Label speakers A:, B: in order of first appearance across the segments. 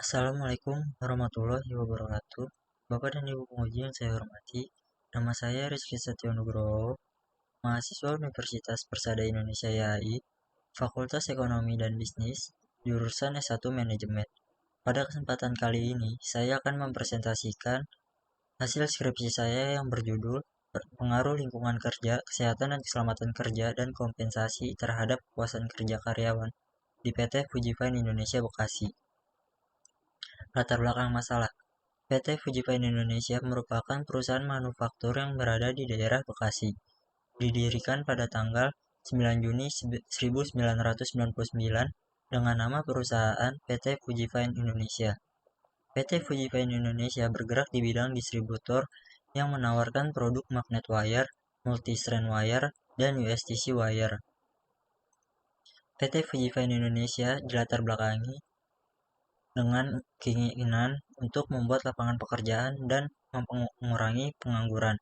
A: Assalamualaikum warahmatullahi wabarakatuh. Bapak dan Ibu penguji yang saya hormati, nama saya Rizky Setio Nugroho, mahasiswa Universitas Persada Indonesia YAI, Fakultas Ekonomi dan Bisnis, jurusan S1 Manajemen. Pada kesempatan kali ini, saya akan mempresentasikan hasil skripsi saya yang berjudul Pengaruh Lingkungan Kerja, Kesehatan dan Keselamatan Kerja, dan Kompensasi Terhadap Kepuasan Kerja Karyawan di PT Fujifilm Indonesia Bekasi. Latar belakang masalah. PT Fujifilm Indonesia merupakan perusahaan manufaktur yang berada di daerah Bekasi. Didirikan pada tanggal 9 Juni 1999 dengan nama perusahaan PT Fujifilm Indonesia. PT Fujifilm Indonesia bergerak di bidang distributor yang menawarkan produk magnet wire, multi-strand wire, dan USTC wire. PT Fujifilm Indonesia dilatar belakangi dengan keinginan untuk membuat lapangan pekerjaan dan mengurangi pengangguran.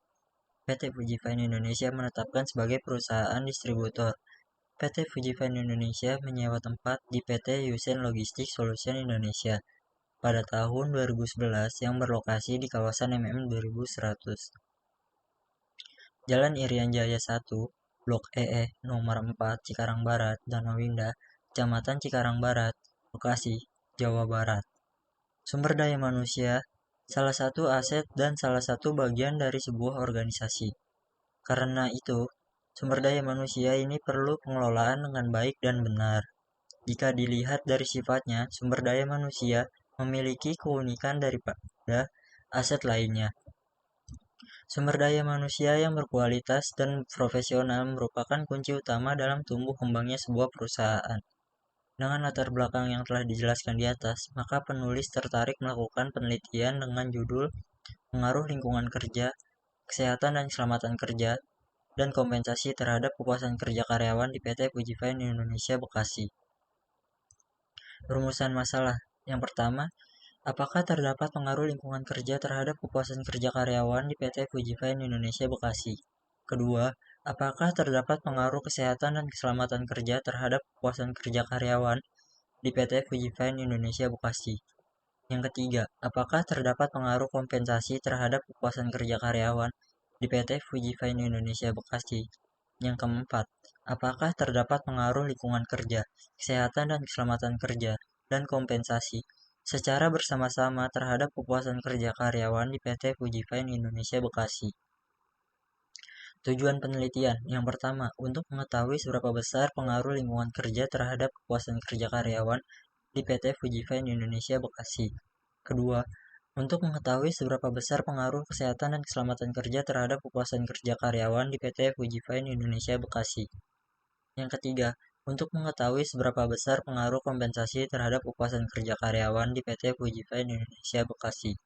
A: PT Fujifilm Indonesia menetapkan sebagai perusahaan distributor. PT Fujifilm Indonesia menyewa tempat di PT Yusen Logistik Solution Indonesia pada tahun 2011 yang berlokasi di kawasan MM 2100. Jalan Irian Jaya 1, Blok EE nomor 4 Cikarang Barat, Danau Indah, Kecamatan Cikarang Barat, Bekasi, Jawa Barat. Sumber daya manusia salah satu aset dan salah satu bagian dari sebuah organisasi. Karena itu, sumber daya manusia ini perlu pengelolaan dengan baik dan benar. Jika dilihat dari sifatnya, sumber daya manusia memiliki keunikan daripada aset lainnya. Sumber daya manusia yang berkualitas dan profesional merupakan kunci utama dalam tumbuh kembangnya sebuah perusahaan. Dengan latar belakang yang telah dijelaskan di atas, maka penulis tertarik melakukan penelitian dengan judul Pengaruh Lingkungan Kerja, Kesehatan dan Keselamatan Kerja, dan Kompensasi Terhadap Kepuasan Kerja Karyawan di PT Fujifilm Indonesia Bekasi. Rumusan masalah. Yang pertama, apakah terdapat pengaruh lingkungan kerja terhadap kepuasan kerja karyawan di PT Fujifilm Indonesia Bekasi? Kedua, apakah terdapat pengaruh kesehatan dan keselamatan kerja terhadap kepuasan kerja karyawan di PT Fujifilm Indonesia Bekasi? Yang ketiga, apakah terdapat pengaruh kompensasi terhadap kepuasan kerja karyawan di PT Fujifilm Indonesia Bekasi? Yang keempat, apakah terdapat pengaruh lingkungan kerja, kesehatan dan keselamatan kerja, dan kompensasi secara bersama-sama terhadap kepuasan kerja karyawan di PT Fujifilm Indonesia Bekasi? Tujuan penelitian. Yang pertama, untuk mengetahui seberapa besar pengaruh lingkungan kerja terhadap kepuasan kerja karyawan di PT Fujifilm Indonesia Bekasi. Kedua, untuk mengetahui seberapa besar pengaruh kesehatan dan keselamatan kerja terhadap kepuasan kerja karyawan di PT Fujifilm Indonesia Bekasi. Yang ketiga, untuk mengetahui seberapa besar pengaruh kompensasi terhadap kepuasan kerja karyawan di PT Fujifilm Indonesia Bekasi.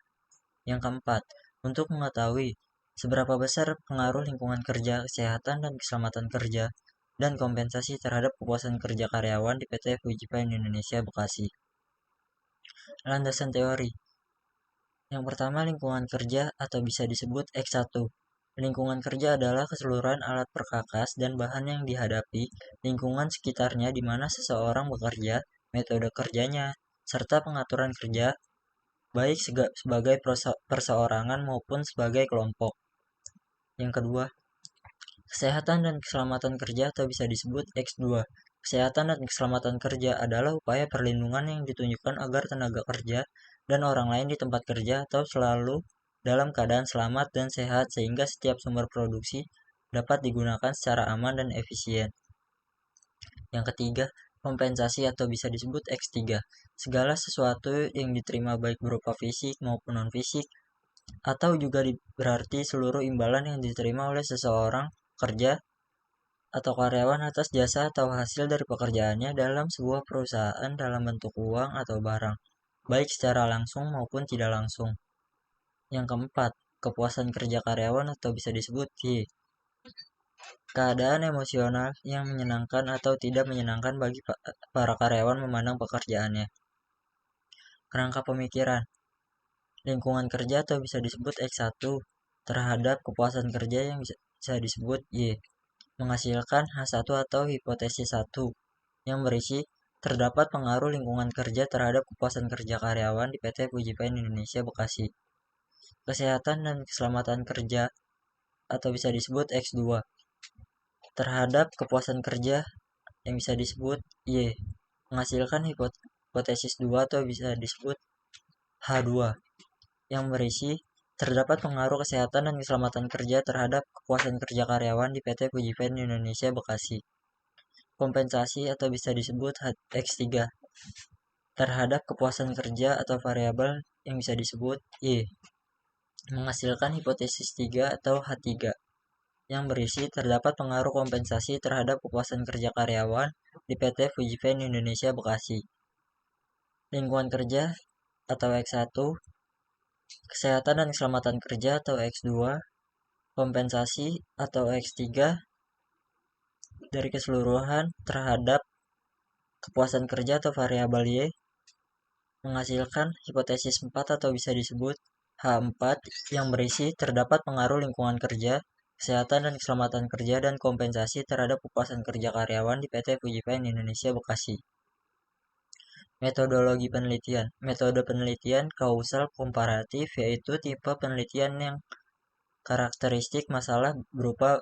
A: Yang keempat, untuk mengetahui seberapa besar pengaruh lingkungan kerja, kesehatan dan keselamatan kerja, dan kompensasi terhadap kepuasan kerja karyawan di PT Fujifilm Indonesia Bekasi. Landasan teori. Yang pertama, lingkungan kerja atau bisa disebut X1. Lingkungan kerja adalah keseluruhan alat perkakas dan bahan yang dihadapi lingkungan sekitarnya di mana seseorang bekerja, metode kerjanya, serta pengaturan kerja, baik sebagai perseorangan maupun sebagai kelompok. Yang kedua, kesehatan dan keselamatan kerja atau bisa disebut X2. Kesehatan dan keselamatan kerja adalah upaya perlindungan yang ditunjukkan agar tenaga kerja dan orang lain di tempat kerja atau selalu dalam keadaan selamat dan sehat sehingga setiap sumber produksi dapat digunakan secara aman dan efisien. Yang ketiga, kompensasi atau bisa disebut X3. Segala sesuatu yang diterima baik berupa fisik maupun non-fisik atau juga berarti seluruh imbalan yang diterima oleh seseorang kerja atau karyawan atas jasa atau hasil dari pekerjaannya dalam sebuah perusahaan dalam bentuk uang atau barang, baik secara langsung maupun tidak langsung. Yang keempat, kepuasan kerja karyawan atau bisa disebut Y. Keadaan emosional yang menyenangkan atau tidak menyenangkan bagi para karyawan memandang pekerjaannya. Kerangka pemikiran. Lingkungan kerja atau bisa disebut X1 terhadap kepuasan kerja yang bisa disebut Y. Menghasilkan H1 atau hipotesis 1 yang berisi terdapat pengaruh lingkungan kerja terhadap kepuasan kerja karyawan di PT Fuji Paint Indonesia Bekasi. Kesehatan dan keselamatan kerja atau bisa disebut X2 terhadap kepuasan kerja yang bisa disebut Y, menghasilkan hipotesis 2 atau bisa disebut H2 yang berisi terdapat pengaruh kesehatan dan keselamatan kerja terhadap kepuasan kerja karyawan di PT Fuji Paint Indonesia Bekasi. Kompensasi atau bisa disebut X3 terhadap kepuasan kerja atau variabel yang bisa disebut Y, menghasilkan hipotesis 3 atau H3 yang berisi terdapat pengaruh kompensasi terhadap kepuasan kerja karyawan di PT Fuji Paint Indonesia Bekasi. Lingkungan kerja atau X1, kesehatan dan keselamatan kerja atau X2, kompensasi atau X3 dari keseluruhan terhadap kepuasan kerja atau variabel Y, menghasilkan hipotesis 4 atau bisa disebut H4 yang berisi terdapat pengaruh lingkungan kerja, kesehatan dan keselamatan kerja dan kompensasi terhadap kepuasan kerja karyawan di PT Fuji Paint Indonesia Bekasi. Metodologi penelitian. Metode penelitian kausal komparatif yaitu tipe penelitian yang karakteristik masalah berupa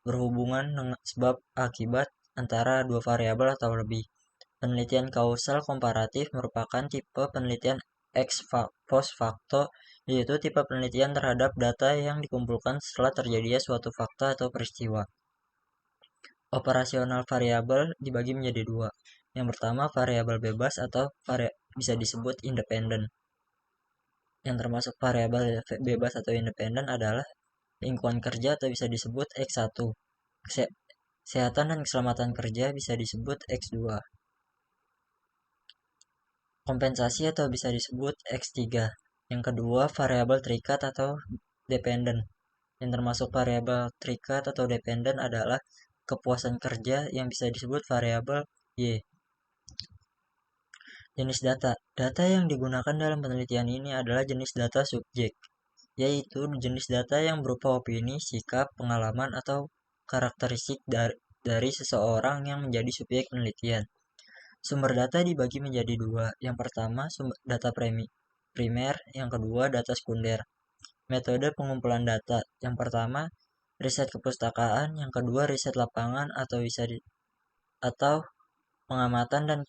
A: berhubungan dengan sebab akibat antara dua variabel atau lebih. Penelitian kausal komparatif merupakan tipe penelitian ex post facto, yaitu tipe penelitian terhadap data yang dikumpulkan setelah terjadinya suatu fakta atau peristiwa. Operasional variabel dibagi menjadi dua. Yang pertama variabel bebas atau bisa disebut independen. Yang termasuk variabel bebas atau independen adalah lingkungan kerja atau bisa disebut X1. Kesehatan dan keselamatan kerja bisa disebut X2. Kompensasi atau bisa disebut X3. Yang kedua, variabel terikat atau dependen. Yang termasuk variabel terikat atau dependen adalah kepuasan kerja yang bisa disebut variabel Y. Jenis data. Data yang digunakan dalam penelitian ini adalah jenis data subjek, yaitu jenis data yang berupa opini, sikap, pengalaman, atau karakteristik dari seseorang yang menjadi subjek penelitian. Sumber data dibagi menjadi dua. Yang pertama, sumber data primer, yang kedua, data sekunder. Metode pengumpulan data. Yang pertama, riset kepustakaan, yang kedua, riset lapangan atau pengamatan dan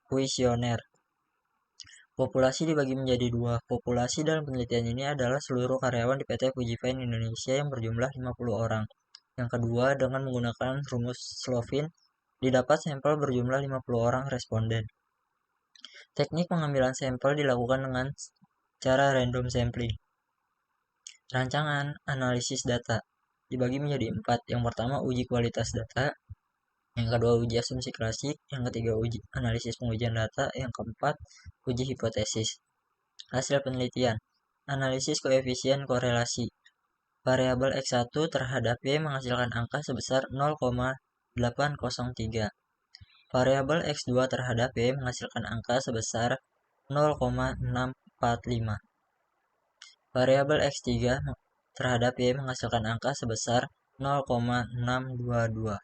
A: kuesioner. Populasi dibagi menjadi dua. Populasi dalam penelitian ini adalah seluruh karyawan di PT Fuji Paint Indonesia yang berjumlah 50 orang. Yang kedua, dengan menggunakan rumus Slovin, didapat sampel berjumlah 50 orang responden. Teknik pengambilan sampel dilakukan dengan cara random sampling. Rancangan analisis data dibagi menjadi 4. Yang pertama, uji kualitas data. Yang kedua, uji asumsi klasik. Yang ketiga, uji analisis pengujian data. Yang keempat, uji hipotesis. Hasil penelitian. Analisis koefisien korelasi. Variabel X1 terhadap Y menghasilkan angka sebesar 0,803. Variabel X2 terhadap Y menghasilkan angka sebesar 0,645. Variabel X3 terhadap Y menghasilkan angka sebesar 0,622.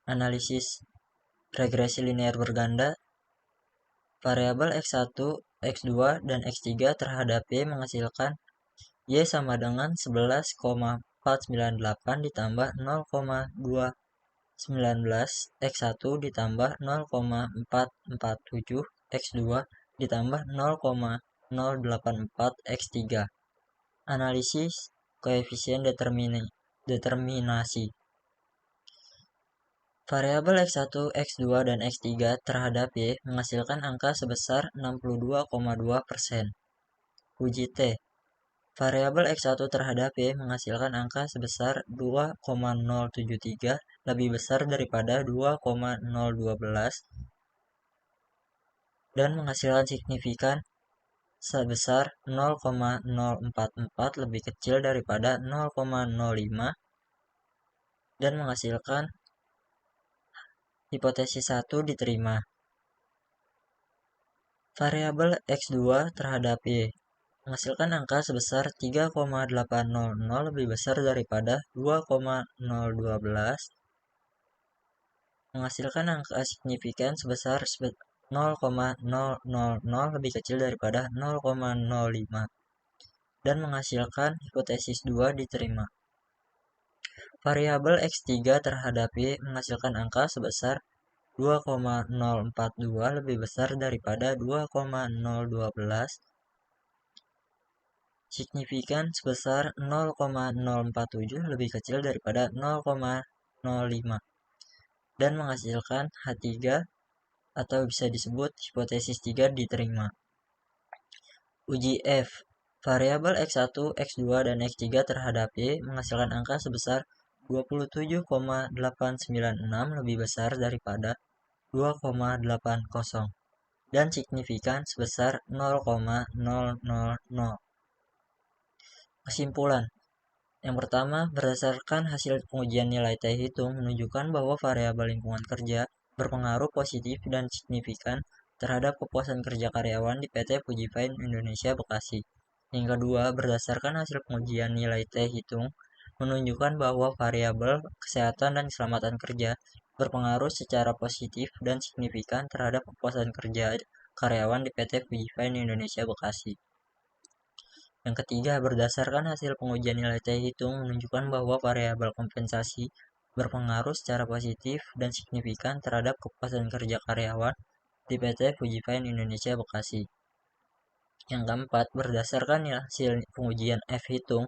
A: Analisis regresi linear berganda. Variabel X1, X2, dan X3 terhadap Y menghasilkan Y sama dengan 11,498 ditambah 0,219 X1 ditambah 0,447 X2 ditambah 0,084 X3. Analisis koefisien determinasi. Variabel X1, X2, dan X3 terhadap Y menghasilkan angka sebesar 62,2%. Uji T. Variabel X1 terhadap Y menghasilkan angka sebesar 2,073 lebih besar daripada 2,012 dan menghasilkan signifikan sebesar 0,044 lebih kecil daripada 0,05 dan menghasilkan hipotesis 1 diterima. Variabel X2 terhadap Y menghasilkan angka sebesar 3,800 lebih besar daripada 2,012 menghasilkan angka signifikan sebesar 0,000 lebih kecil daripada 0,05 dan menghasilkan hipotesis 2 diterima. Variabel X3 terhadapi menghasilkan angka sebesar 2,042 lebih besar daripada 2,012, signifikan sebesar 0,047 lebih kecil daripada 0,05 dan menghasilkan H3 atau bisa disebut hipotesis 3 diterima. Uji F. Variabel X1, X2, dan X3 terhadapi menghasilkan angka sebesar 27,896 lebih besar daripada 2,80 dan signifikan sebesar 0,000. Kesimpulan. Yang pertama, berdasarkan hasil pengujian nilai T hitung menunjukkan bahwa variabel lingkungan kerja berpengaruh positif dan signifikan terhadap kepuasan kerja karyawan di PT Fuji Film Indonesia Bekasi. Yang kedua, berdasarkan hasil pengujian nilai T hitung menunjukkan bahwa variabel kesehatan dan keselamatan kerja berpengaruh secara positif dan signifikan terhadap kepuasan kerja karyawan di PT Fuji Film Indonesia Bekasi. Yang ketiga, berdasarkan hasil pengujian nilai T hitung menunjukkan bahwa variabel kompensasi berpengaruh secara positif dan signifikan terhadap kepuasan kerja karyawan di PT Fuji Film Indonesia Bekasi. Yang keempat, berdasarkan hasil pengujian F hitung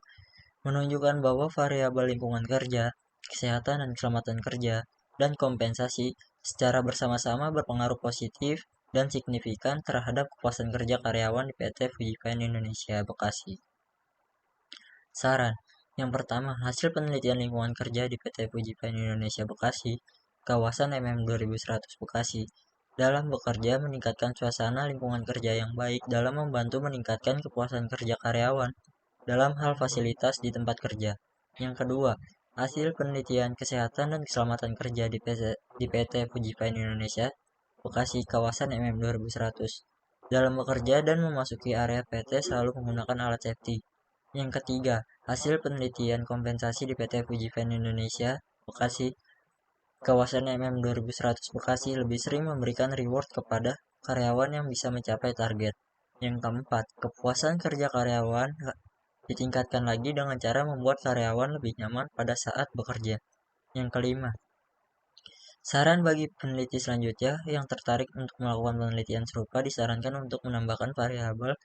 A: menunjukkan bahwa variabel lingkungan kerja, kesehatan dan keselamatan kerja, dan kompensasi secara bersama-sama berpengaruh positif dan signifikan terhadap kepuasan kerja karyawan di PT Fuji Film Indonesia Bekasi. Saran. Yang pertama, hasil penelitian lingkungan kerja di PT Fuji Film Indonesia Bekasi, kawasan MM2100 Bekasi, dalam bekerja meningkatkan suasana lingkungan kerja yang baik dalam membantu meningkatkan kepuasan kerja karyawan dalam hal fasilitas di tempat kerja. Yang kedua, hasil penelitian kesehatan dan keselamatan kerja di PT Fuji Film Indonesia Bekasi kawasan MM2100 dalam bekerja dan memasuki area PT selalu menggunakan alat safety. Yang ketiga, hasil penelitian kompensasi di PT Fuji Film Indonesia Bekasi kawasan MM2100 Bekasi lebih sering memberikan reward kepada karyawan yang bisa mencapai target. Yang keempat, kepuasan kerja karyawan ditingkatkan lagi dengan cara membuat karyawan lebih nyaman pada saat bekerja. Yang kelima, saran bagi peneliti selanjutnya yang tertarik untuk melakukan penelitian serupa disarankan untuk menambahkan variabel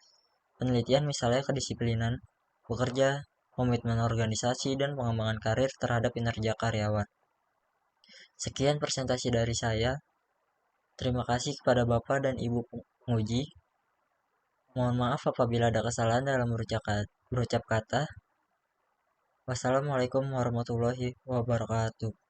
A: penelitian misalnya kedisiplinan bekerja, komitmen organisasi, dan pengembangan karir terhadap kinerja karyawan. Sekian presentasi dari saya. Terima kasih kepada Bapak dan Ibu penguji. Mohon maaf apabila ada kesalahan dalam berucap kata. Wassalamualaikum warahmatullahi wabarakatuh.